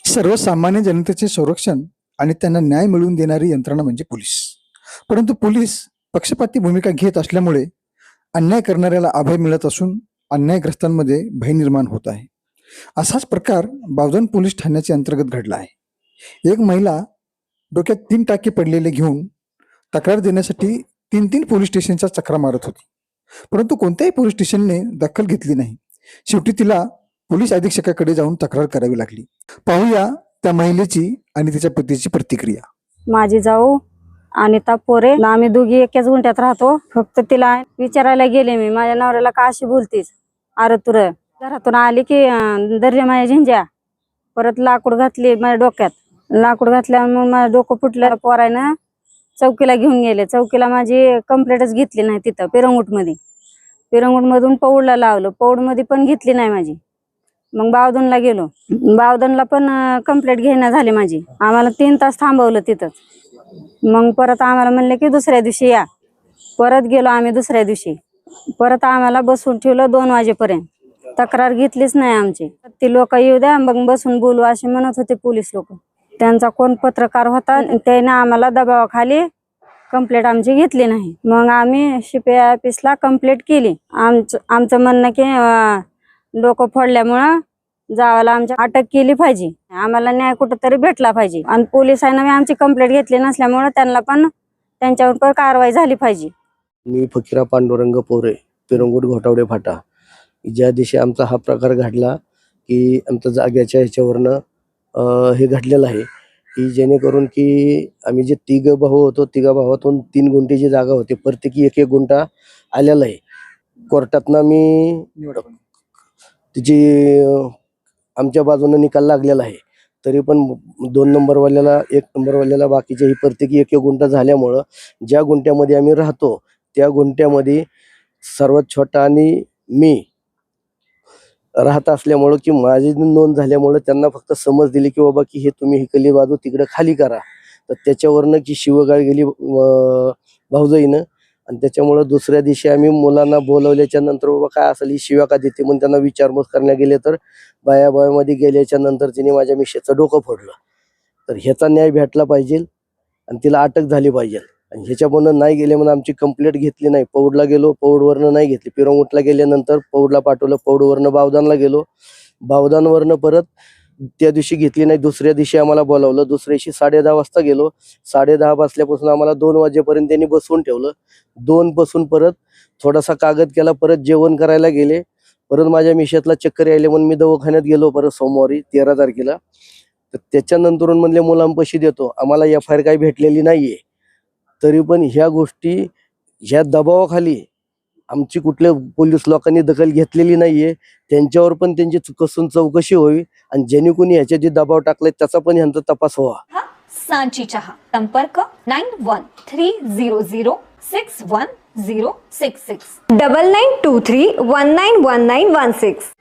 सर्वसामान्य जनतेचे संरक्षण आणि त्यांना न्याय मिळवून देणारी यंत्रणा म्हणजे पोलीस. परंतु पोलीस पक्षपाती भूमिका घेत असल्यामुळे अन्याय करणाऱ्याला अभय मिळत असून अन्यायग्रस्तांमध्ये भय निर्माण होत आहे. असाच प्रकार बावधन पोलीस ठाण्याच्या अंतर्गत घडला आहे. एक महिला डोक्यात 3 टाके पडलेले घेऊन तक्रार देण्यासाठी 3 पोलीस स्टेशनच्या चक्रा मारत होती, परंतु कोणत्याही पोलीस स्टेशनने दखल घेतली नाही. शेवटी तिला पोलीस अधीक्षकाकडे जाऊन तक्रार करावी लागली. पाहूया त्या महिलेची आणि तिच्या पतीची प्रतिक्रिया. माझी जाऊ अनिता पोरे, आम्ही दोघी एकाच गुंठ्यात राहतो. फक्त तिला विचारायला गेले मी, माझ्या नवऱ्याला का अशी बोलतीस अरे तुर. घरातून आली की दर्या माझ्या झिंज्या, परत लाकूड घातली माझ्या डोक्यात. लाकूड घातल्यावर मग माझं डोकं फुटलं. पोरायनं चौकीला घेऊन गेले. चौकीला माझी कंप्लेंटच घेतली नाही. तिथं पिरंगुट मधून पौडला लावलं. पौड मध्ये पण घेतली नाही माझी. मग बावधनला गेलो. बावधनला पण कंप्लेंट घेणं झाली माझी. आम्हाला 3 तास थांबवलं तिथं. मग परत आम्हाला म्हणले की दुसऱ्या दिवशी या. परत गेलो आम्ही दुसऱ्या दिवशी. परत आम्हाला बसून ठेवलं 2 वाजेपर्यंत. तक्रार घेतलीच नाही आमची. ती लोक येऊ द्या मग बसून बोलू असे म्हणत होते पोलीस लोक. त्यांचा कोण पत्रकार होता, त्याने आम्हाला दबावाखाली कंप्लेंट आमची घेतली नाही. मग आम्ही शिपी ऑफिसला कंप्लेंट केली. आमचं म्हणणं की डोकं फोडल्यामुळं जावाला आमच्या अटक केली पाहिजे, आम्हाला न्याय कुठंतरी भेटला पाहिजे. आणि पोलिसांना आमची कंप्लेंट घेतली नसल्यामुळे त्यांना पण त्यांच्यावर पण कारवाई झाली पाहिजे. मी फकीरा पांडुरंग पोरे, पिरंगुट घोटावडे फाटा. ज्या दिवशी आमचा हा प्रकार घडला की आमच्या जाग्याच्या ह्याच्यावरनं हे घडलेलं आहे की जेणेकरून की आम्ही जे 3 भाऊ होतो, 3 भावातून 3 गुंठेची जागा होती. प्रत्येकी 1-1 गुंठा आलेला आहे. कोर्टातनं मी तिची आमच्या बाजूनं निकाल लागलेला आहे. तरी पण 2 नंबरवाल्याला 1 नंबरवाल्याला बाकीचे ही प्रत्येकी 1-1 गुंठा झाल्यामुळं ज्या गुंठ्यामध्ये आम्ही राहतो त्या गुंठ्यामध्ये सर्वात छोटा आणि मी राहत असल्यामुळं की माझी नोंद झाल्यामुळं त्यांना फक्त समज दिली की बाबा की हे तुम्ही हिकली बाजू तिकडे खाली करा. तर त्याच्यावरनं की शिवगाळ गेली भाऊजाईनं. आणि त्याच्यामुळं दुसऱ्या दिवशी आम्ही मुलांना बोलवल्याच्या नंतर बाबा काय असेल ही शिव्या का देते म्हणून त्यांना विचारपूस करण्यात गेले. तर बायामध्ये गेल्याच्या नंतर तिने माझ्या मिशेचं डोकं फोडलं. तर ह्याचा न्याय भेटला पाहिजे आणि तिला अटक झाली पाहिजे. आणि ह्याच्यामुळं नाही गेले म्हणून आमची कंप्लेंट घेतली नाही. पौडला गेलो, पौडवरनं नाही घेतली. पिरंगुटला गेल्यानंतर पौडला पाठवलं. पौडवरनं बावधानला गेलो. बावधानवरनं परत त्या दिवशी घेतली नाही. दुसऱ्या दिवशी आम्हाला बोलावलं. दुसऱ्या दिवशी 10:30 वाजता गेलो. 10:30 वाजल्यापासून आम्हाला 2 वाजेपर्यंत त्यांनी बसवून ठेवलं. 2 पासून परत थोडासा कागद केला. परत जेवण करायला गेले. परत माझ्या मिशेतला चक्कर यायले म्हणून मी दवाखान्यात गेलो परत सोमवारी 13 तारखेला. तर त्याच्यानंतरून म्हणले मुलांपाशी देतो. आम्हाला FIR काही भेटलेली नाहीये. तरी पण ह्या गोष्टी ह्या दबावाखाली आमची कुठल्या पोलीस लोकांनी दखल घेतलेली नाहीये. त्यांच्यावर पण त्यांची कसून चौकशी व्हावी आणि ज्यांनी कोणी ह्याच्या जे दबाव टाकलाय त्याचा पण ह्यांचा तपास व्हावा. सांची चहा. संपर्क 9130061066 9923191916.